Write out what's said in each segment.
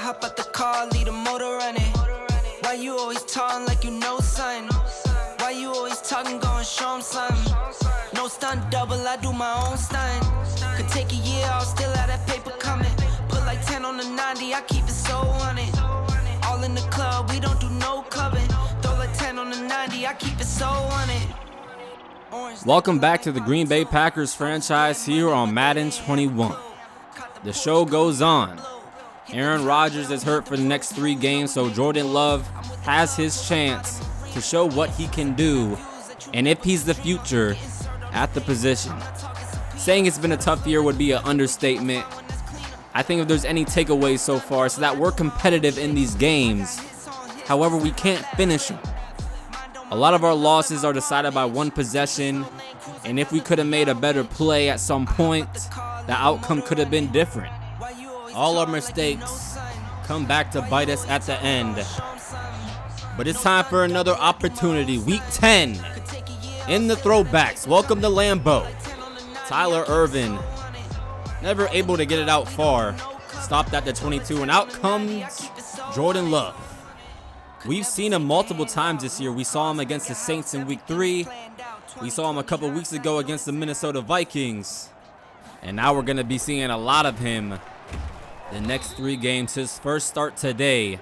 hop out the car, leave the motor running. Why you always talking like you know something? Why you always talking, gon' show 'em something? No stunt double, I do my own stunt. Could take a year, I'll still have that paper coming. Put like 10 on the 90, I keep it so on it. All in the club, we don't do no clubbing. Throw like 10 on the 90, I keep it so on it. Welcome back to the Green Bay Packers franchise here on Madden 21. The show goes on. Aaron Rodgers is hurt for the next 3 games, so Jordan Love has his chance to show what he can do and if he's the future at the position. Saying it's been a tough year would be an understatement. I think if there's any takeaways so far, it's that we're competitive in these games. However, we can't finish them. A lot of our losses are decided by one possession, and if we could have made a better play at some point, the outcome could have been different. All our mistakes come back to bite us at the end. But it's time for another opportunity. Week 10 in the throwbacks. Welcome to Lambeau. Tyler Ervin, never able to get it out far. Stopped at the 22, and out comes Jordan Love. We've seen him multiple times this year. We saw him against the Saints in week 3. We saw him a couple weeks ago against the Minnesota Vikings. And now we're going to be seeing a lot of him the next 3 games. His first start today.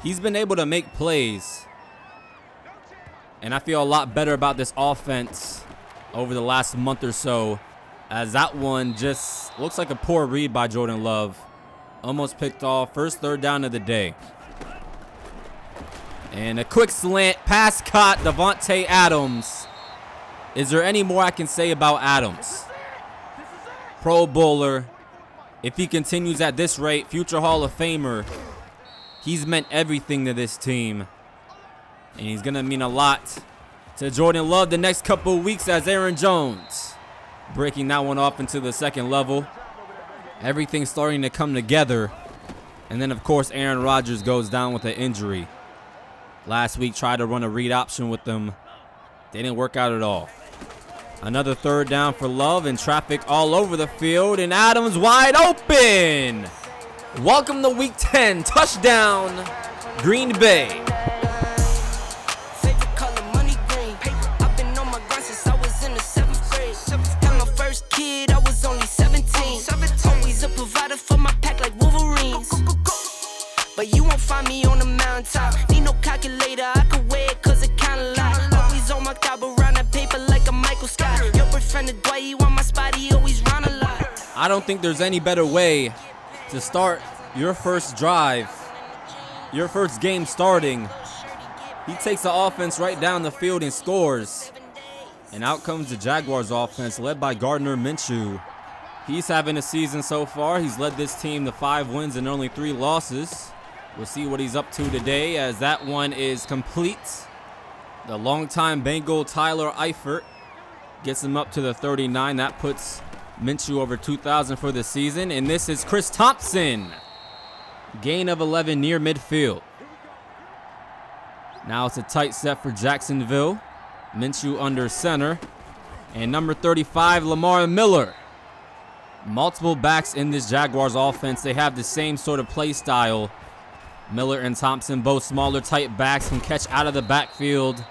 He's been able to make plays. And I feel a lot better about this offense over the last month or so, as that one just looks like a poor read by Jordan Love. Almost picked off. First third down of the day. And a quick slant, pass caught, Devontae Adams. Is there any more I can say about Adams? Pro Bowler. If he continues at this rate, future Hall of Famer. He's meant everything to this team. And he's going to mean a lot to Jordan Love the next couple of weeks as Aaron Jones breaking that one off into the second level. Everything's starting to come together. And then, of course, Aaron Rodgers goes down with an injury. Last week, tried to run a read option with them. Didn't work out at all. Another third down for Love, and traffic all over the field, and Adams wide open. Welcome to Week 10. Touchdown, Green Bay. Kid, I was only 17. Always a provider for my pack like Wolverines. But you won't find me on the mountaintop. Need no calculator, I can weigh it cause it kinda lot. Always on my top around that paper like a Michael Scott. Your boyfriend is Dwight, he on my spot, he always run a lot. I don't think there's any better way to start your first drive, your first game starting. He takes the offense right down the field and scores. And out comes the Jaguars offense led by Gardner Minshew. He's having a season so far. He's led this team to 5 wins and only 3 losses. We'll see what he's up to today as that one is complete. The longtime Bengal Tyler Eifert gets him up to the 39. That puts Minshew over 2,000 for the season. And this is Chris Thompson. Gain of 11 near midfield. Now it's a tight set for Jacksonville. Minshew under center. And number 35, Lamar Miller. Multiple backs in this Jaguars offense. They have the same sort of play style. Miller and Thompson, both smaller, tight backs, can catch out of the backfield.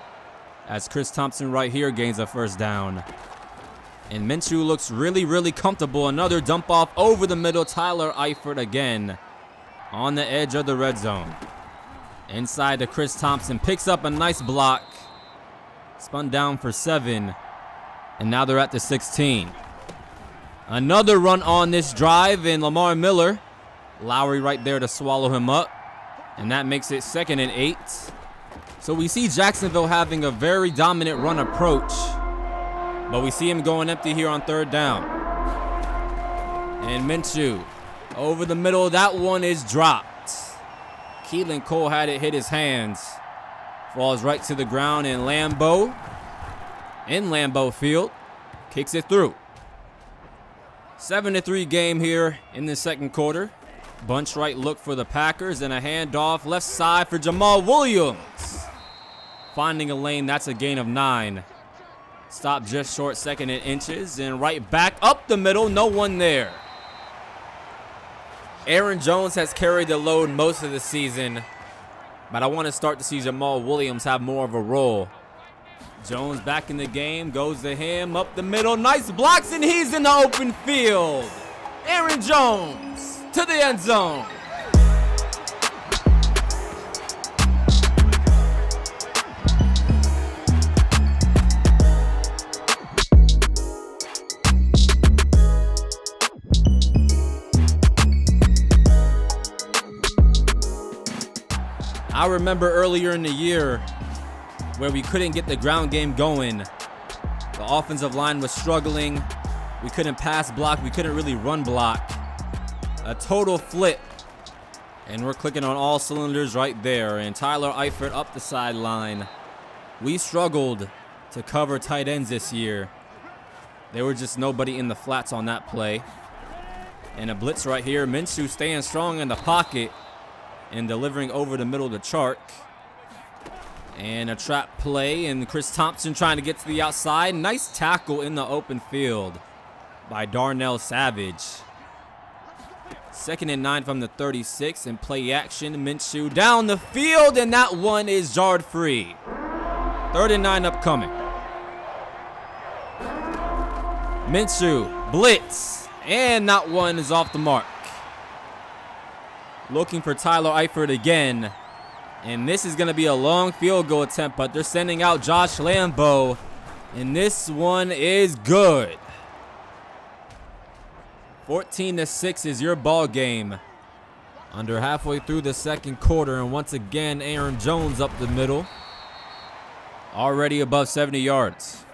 As Chris Thompson right here gains a first down. And Minshew looks really, really comfortable. Another dump off over the middle. Tyler Eifert again on the edge of the red zone. Inside to Chris Thompson. Picks up a nice block. Spun down for 7. And now they're at the 16. Another run on this drive, and Lamar Miller. Lowry right there to swallow him up. And that makes it 2nd and 8. So we see Jacksonville having a very dominant run approach. But we see him going empty here on 3rd down. And Minshew over the middle. That one is dropped. Keelan Cole had it hit his hands. Falls right to the ground, and Lambeau in Lambeau Field kicks it through. 7-3 game here in the second quarter. Bunch right look for the Packers, and a handoff left side for Jamal Williams. Finding a lane, that's a gain of 9. Stop just short, 2nd and inches, and right back up the middle, no one there. Aaron Jones has carried the load most of the season, but I want to start to see Jamal Williams have more of a role. Jones back in the game, goes to him, up the middle, nice blocks, and he's in the open field. Aaron Jones to the end zone. I remember earlier in the year where we couldn't get the ground game going. The offensive line was struggling. We couldn't pass block. We couldn't really run block. A total flip. And we're clicking on all cylinders right there. And Tyler Eifert up the sideline. We struggled to cover tight ends this year. There were just nobody in the flats on that play. And a blitz right here. Minshew staying strong in the pocket and delivering over the middle to Chark. And a trap play, and Chris Thompson trying to get to the outside. Nice tackle in the open field by Darnell Savage. 2nd and 9 from the 36, and play action. Minshew down the field, and that one is yard free. 3rd and 9 upcoming. Minshew, blitz, and that one is off the mark. Looking for Tyler Eifert again. And this is going to be a long field goal attempt, but they're sending out Josh Lambo. And this one is good. 14-6 is your ball game. Under halfway through the second quarter, and once again, Aaron Jones up the middle. Already above 70 yards.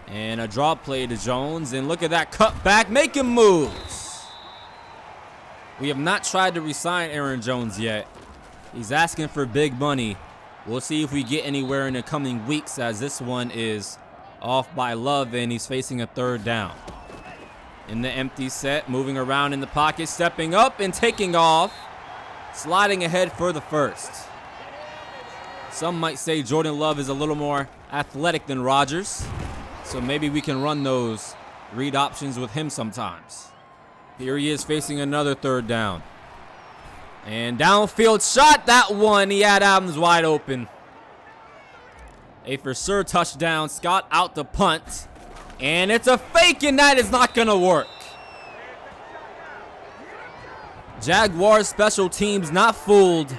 And a draw play to Jones, and look at that cut back, making moves. We have not tried to re-sign Aaron Jones yet. He's asking for big money. We'll see if we get anywhere in the coming weeks, as this one is off by Love, and he's facing a 3rd down. In the empty set, moving around in the pocket, stepping up and taking off. Sliding ahead for the first. Some might say Jordan Love is a little more athletic than Rodgers, so maybe we can run those read options with him sometimes. Here he is facing another 3rd down. And downfield shot, that one. He had Adams wide open. A for sure touchdown. Scott out to punt. And it's a fake, and that is not going to work. Jaguars special teams not fooled.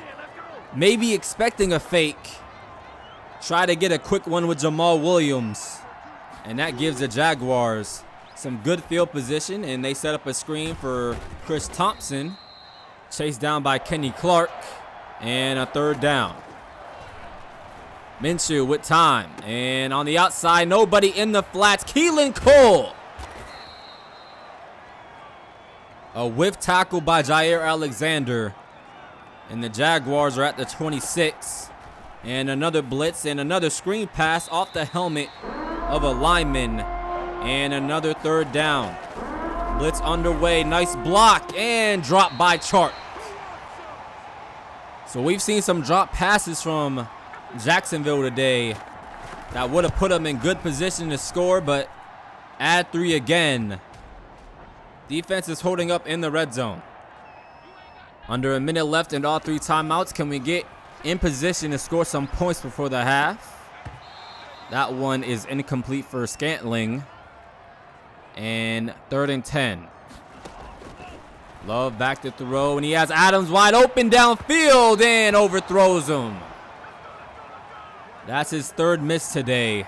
Maybe expecting a fake. Try to get a quick one with Jamal Williams. And that gives the Jaguars some good field position. And they set up a screen for Chris Thompson. Chased down by Kenny Clark, and a 3rd down. Minshew with time, and on the outside, nobody in the flats. Keelan Cole. A whiff tackle by Jair Alexander, and the Jaguars are at the 26. And another blitz and another screen pass off the helmet of a lineman, and another 3rd down. Blitz underway, nice block, and drop by Chark. So we've seen some drop passes from Jacksonville today that would have put them in good position to score, but add 3 again. Defense is holding up in the red zone. Under a minute left and all 3 timeouts. Can we get in position to score some points before the half? That one is incomplete for Scantling. And 3rd and 10. Love back to throw, and he has Adams wide open downfield and overthrows him. That's his 3rd miss today.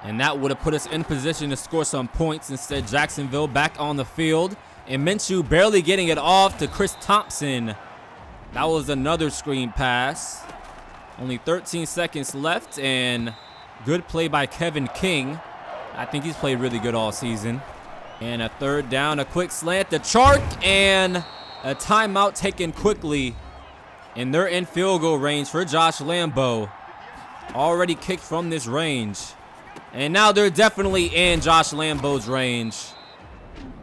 And that would have put us in position to score some points. Instead, Jacksonville back on the field. And Minshew barely getting it off to Chris Thompson. That was another screen pass. Only 13 seconds left, and good play by Kevin King. I think he's played really good all season. And a 3rd down, a quick slant to Chark, and a timeout taken quickly. And they're in field goal range for Josh Lambo. Already kicked from this range. And now they're definitely in Josh Lambo's range.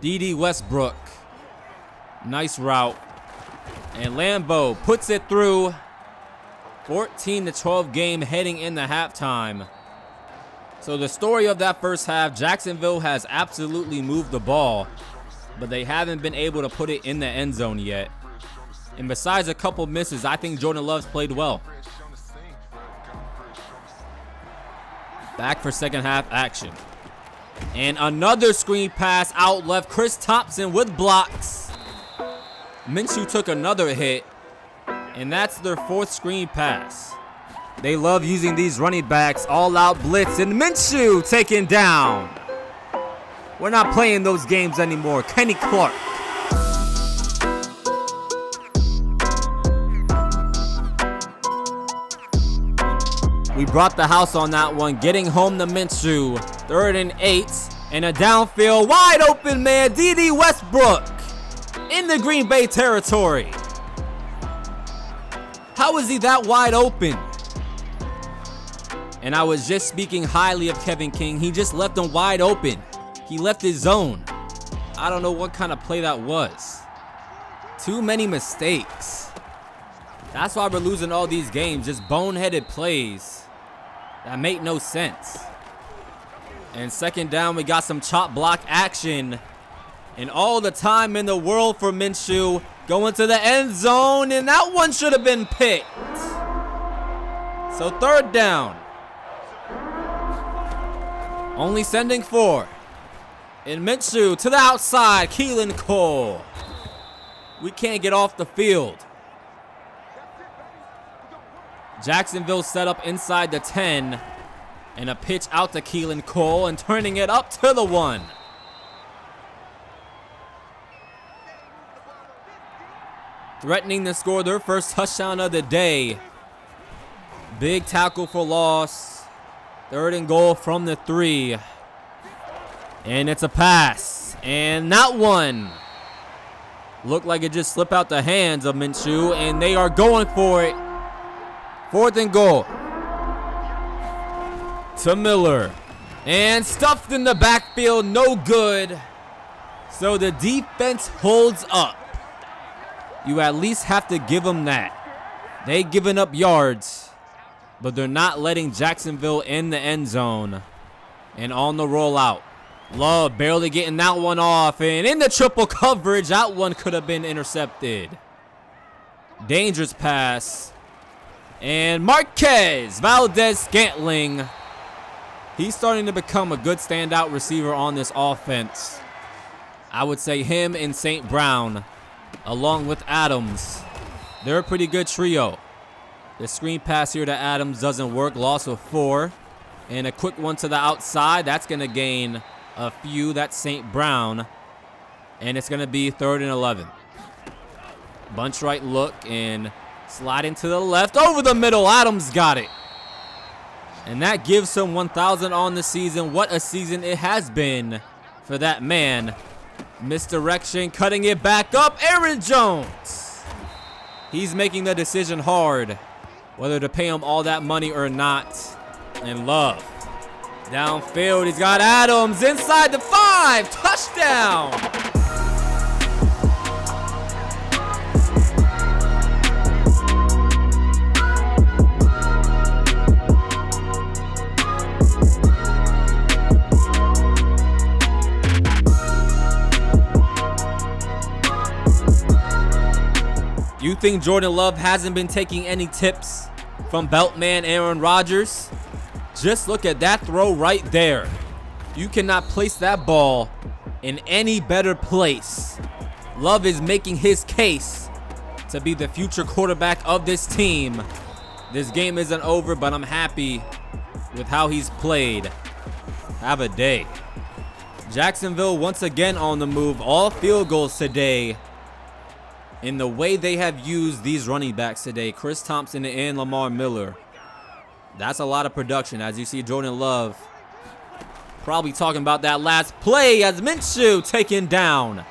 D.D. Westbrook. Nice route. And Lambo puts it through. 14-12 game heading into halftime. So the story of that first half, Jacksonville has absolutely moved the ball. but they haven't been able to put it in the end zone yet. And besides a couple misses, I think Jordan Love's played well. Back for second half action. And another screen pass out left. Chris Thompson with blocks. Minshew took another hit, and that's their fourth screen pass. They love using these running backs, all out blitz, and Minshew taken down. We're not playing those games anymore. Kenny Clark. We brought the house on that one, getting home to Minshew. 3rd and 8, and a downfield wide open man, D.D. Westbrook in the Green Bay territory. How is he that wide open? And I was just speaking highly of Kevin King. He just left him wide open. He left his zone. I don't know what kind of play that was. Too many mistakes. That's why we're losing all these games. Just boneheaded plays that make no sense. And second down, we got some chop block action. And all the time in the world for Minshew, going to the end zone, and that one should have been picked. So 3rd down. Only sending 4. And Minshew to the outside, Keelan Cole. We can't get off the field. Jacksonville set up inside the 10. And a pitch out to Keelan Cole and turning it up to the 1. Threatening to score their first touchdown of the day. Big tackle for loss. 3rd and goal from the 3. And it's a pass. And that one looked like it just slipped out the hands of Minshew, and they are going for it. 4th and goal. To Miller. And stuffed in the backfield, no good. So the defense holds up. You at least have to give them that. They've given up yards, but they're not letting Jacksonville in the end zone. And on the rollout, Love barely getting that one off. And in the triple coverage, that one could have been intercepted. Dangerous pass. And Marquez Valdez-Scantling. He's starting to become a good standout receiver on this offense. I would say him and St. Brown, along with Adams, they're a pretty good trio. The screen pass here to Adams doesn't work. Loss of 4. And a quick one to the outside. That's going to gain a few. That's St. Brown. And it's going to be 3rd and 11. Bunch right look and sliding to the left. Over the middle. Adams got it. And that gives him 1,000 on the season. What a season it has been for that man. Misdirection, cutting it back up. Aaron Jones. He's making the decision hard whether to pay him all that money or not. And Love. Downfield, he's got Adams inside the 5. Touchdown. You think Jordan Love hasn't been taking any tips from Beltman Aaron Rodgers? Just look at that throw right there. You cannot place that ball in any better place. Love is making his case to be the future quarterback of this team. This game isn't over, but I'm happy with how he's played. Have a day. Jacksonville once again on the move. All field goals today. In the way they have used these running backs today, Chris Thompson and Lamar Miller. That's a lot of production, as you see Jordan Love probably talking about that last play as Minshew taken down.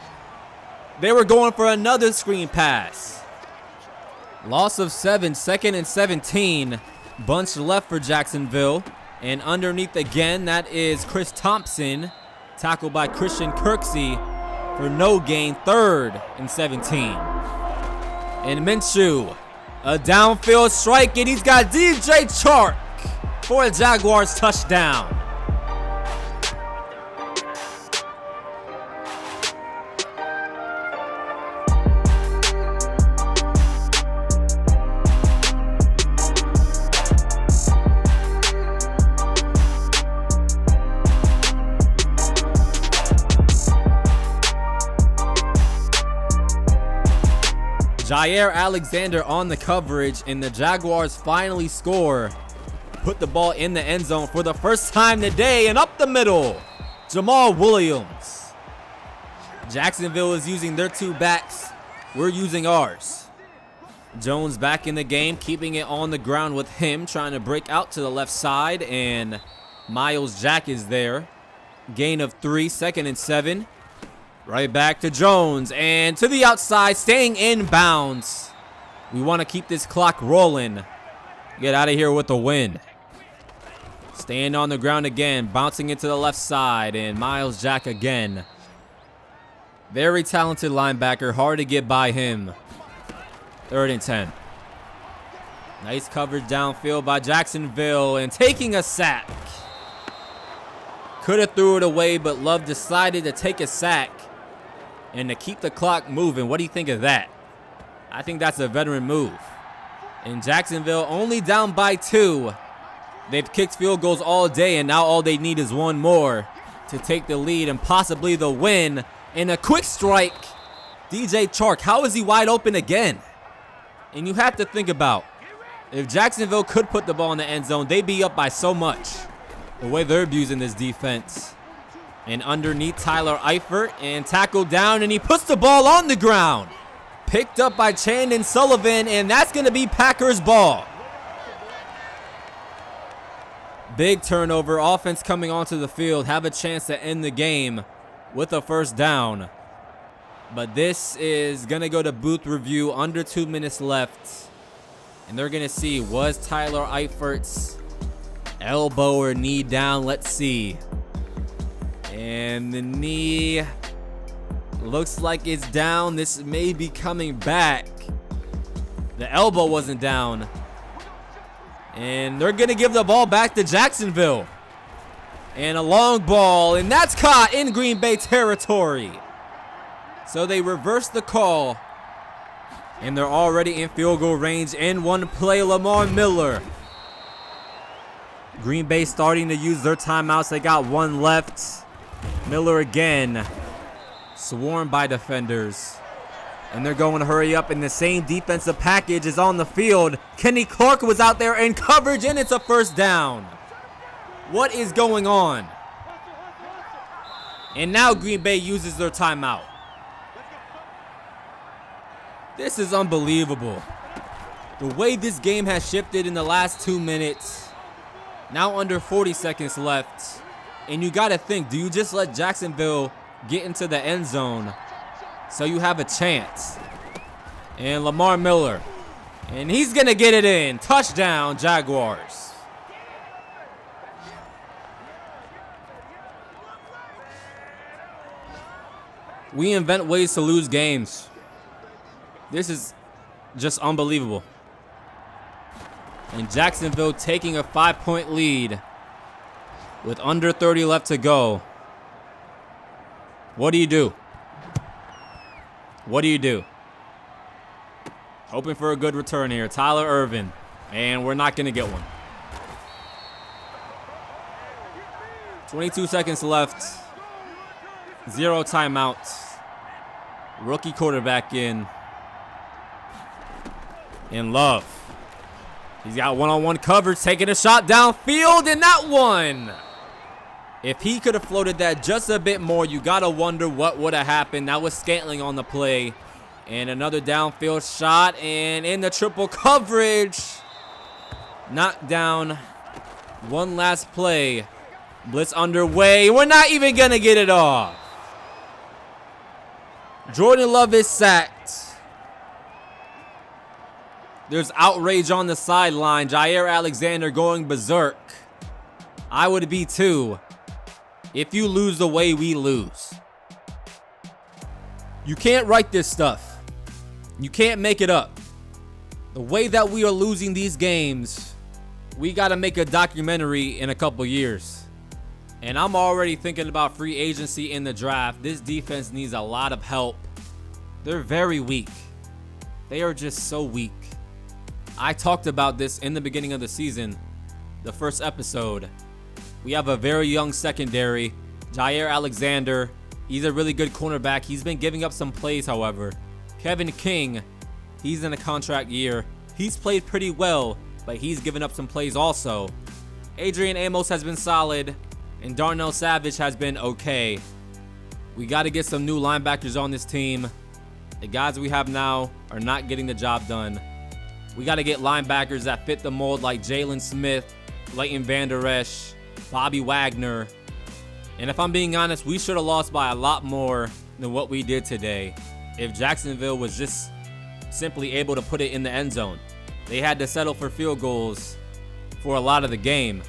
They were going for another screen pass. Loss of 7, 2nd and 17. Bunch left for Jacksonville. And underneath again, that is Chris Thompson, tackled by Christian Kirksey for no gain. 3rd and 17. And Minshew, a downfield strike, and he's got DJ Chark for a Jaguars touchdown. Jair Alexander on the coverage, and the Jaguars finally score. Put the ball in the end zone for the first time today, and up the middle, Jamal Williams. Jacksonville is using their 2 backs. We're using ours. Jones back in the game, keeping it on the ground with him, trying to break out to the left side, and Myles Jack is there. Gain of 3, 2nd and 7. Right back to Jones, and to the outside, staying in bounds. We want to keep this clock rolling. Get out of here with a win. Staying on the ground again, bouncing into the left side, and Myles Jack again. Very talented linebacker, hard to get by him. 3rd and 10. Nice coverage downfield by Jacksonville, and taking a sack. Could have threw it away, but Love decided to take a sack and to keep the clock moving. What do you think of that? I think that's a veteran move. And Jacksonville only down by 2. They've kicked field goals all day, and now all they need is one more to take the lead and possibly the win. And a quick strike. DJ Chark, how is he wide open again? And you have to think about, if Jacksonville could put the ball in the end zone, they'd be up by so much. The way they're abusing this defense. And underneath Tyler Eifert, and tackled down, and he puts the ball on the ground. Picked up by Chandon Sullivan, and that's going to be Packers ball. Big turnover. Offense coming onto the field. Have a chance to end the game with a first down. But this is going to go to booth review. Under 2 minutes left. And they're going to see, was Tyler Eifert's elbow or knee down? Let's see. And the knee looks like it's down. This may be coming back. The elbow wasn't down. And they're going to give the ball back to Jacksonville. And a long ball, and that's caught in Green Bay territory. So they reverse the call. And they're already in field goal range in one play. Lamar Miller. Green Bay starting to use their timeouts. They got 1 left. Miller again. Swarmed by defenders. And they're going to hurry up, and the same defensive package is on the field. Kenny Clark was out there in coverage, and it's a first down. What is going on? And now Green Bay uses their timeout. This is unbelievable. The way this game has shifted in the last 2 minutes. Now under 40 seconds left. And you got to think, do you just let Jacksonville get into the end zone so you have a chance? And Lamar Miller. And he's going to get it in. Touchdown, Jaguars. We invent ways to lose games. This is just unbelievable. And Jacksonville taking a 5-point lead with under 30 left to go. What do you do? What do you do? Hoping for a good return here. Tyler Irvin. And we're not going to get one. 22 seconds left. 0 timeouts. Rookie quarterback in Love. He's got one-on-one coverage, taking a shot downfield, and that one. If he could have floated that just a bit more, you got to wonder what would have happened. That was Scantling on the play. And another downfield shot, and in the triple coverage. Knocked down. One last play. Blitz underway. We're not even going to get it off. Jordan Love is sacked. There's outrage on the sideline. Jair Alexander going berserk. I would be too. If you lose the way we lose. You can't write this stuff. You can't make it up. The way that we are losing these games, we got to make a documentary in a couple years. And I'm already thinking about free agency in the draft. This defense needs a lot of help. They're very weak. They are just so weak. I talked about this in the beginning of the season, the first episode. We have a very young secondary. Jair Alexander, he's a really good cornerback. He's been giving up some plays, however. Kevin King, He's in a contract year. He's played pretty well, but he's given up some plays also. Adrian Amos has been solid, and Darnell Savage has been okay. We got to get some new linebackers on this team. The guys we have now are not getting the job done. We got to get linebackers that fit the mold like Jalen Smith, Leighton Vander Esch, Bobby Wagner. And if I'm being honest, we should have lost by a lot more than what we did today if Jacksonville was just simply able to put it in the end zone. They had to settle for field goals for a lot of the game.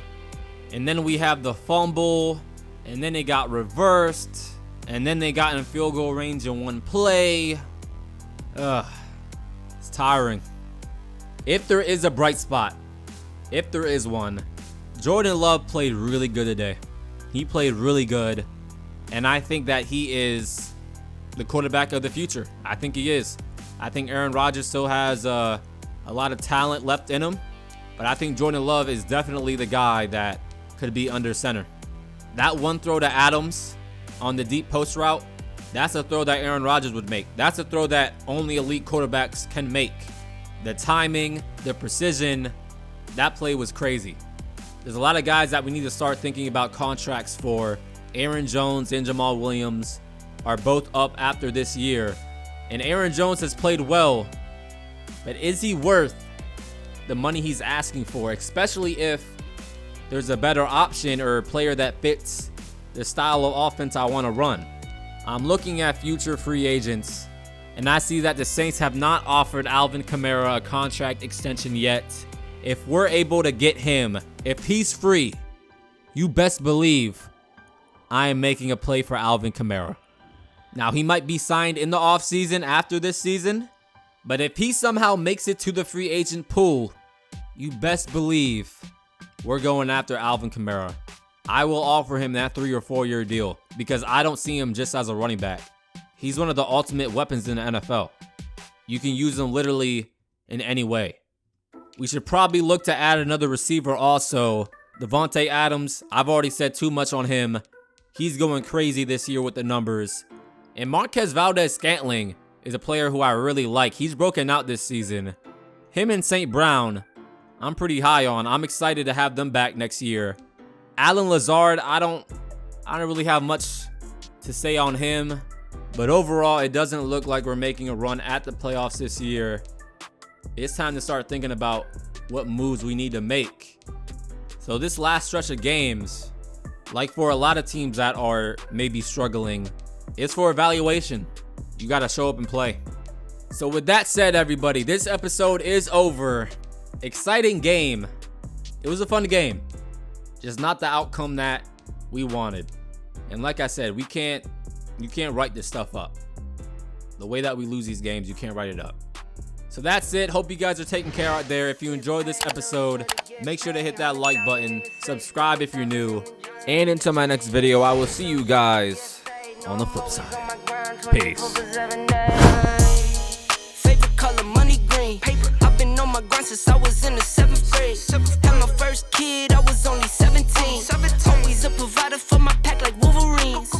And then we have the fumble, and then it got reversed, and then they got in field goal range in one play. It's tiring. If there is a bright spot, if there is one, Jordan Love played really good today. He played really good, and I think that he is the quarterback of the future. I think he is. I think Aaron Rodgers still has a lot of talent left in him, but I think Jordan Love is definitely the guy that could be under center. That one throw to Adams on the deep post route, that's a throw that Aaron Rodgers would make. That's a throw that only elite quarterbacks can make. The timing, the precision, that play was crazy. There's a lot of guys that we need to start thinking about contracts for. Aaron Jones and Jamal Williams are both up after this year. And Aaron Jones has played well, but is he worth the money he's asking for, especially if there's a better option or a player that fits the style of offense I want to run? I'm looking at future free agents, and I see that the Saints have not offered Alvin Kamara a contract extension yet. If we're able to get him, if he's free, you best believe I am making a play for Alvin Kamara. Now, he might be signed in the offseason after this season, but if he somehow makes it to the free agent pool, you best believe we're going after Alvin Kamara. I will offer him that 3 or 4 year deal because I don't see him just as a running back. He's one of the ultimate weapons in the NFL. You can use him literally in any way. We should probably look to add another receiver also. Devontae Adams, I've already said too much on him. He's going crazy this year with the numbers. And Marquez Valdes-Scantling is a player who I really like. He's broken out this season. Him and St. Brown, I'm pretty high on. I'm excited to have them back next year. Allen Lazard, I don't really have much to say on him. But overall, it doesn't look like we're making a run at the playoffs this year. It's time to start thinking about what moves we need to make. So this last stretch of games, like for a lot of teams that are maybe struggling, it's for evaluation. You got to show up and play. So with that said, everybody, this episode is over. Exciting game. It was a fun game. Just not the outcome that we wanted. And like I said, you can't write this stuff up. The way that we lose these games, you can't write it up. So that's it. Hope you guys are taking care out there. If you enjoyed this episode, make sure to hit that like button. Subscribe if you're new. And until my next video, I will see you guys on the flip side. Peace. Favorite color, money green. I've been on my grind since I was in the 7th grade. Had my first kid, I was only 17. Always a provider for my pack like Wolverines.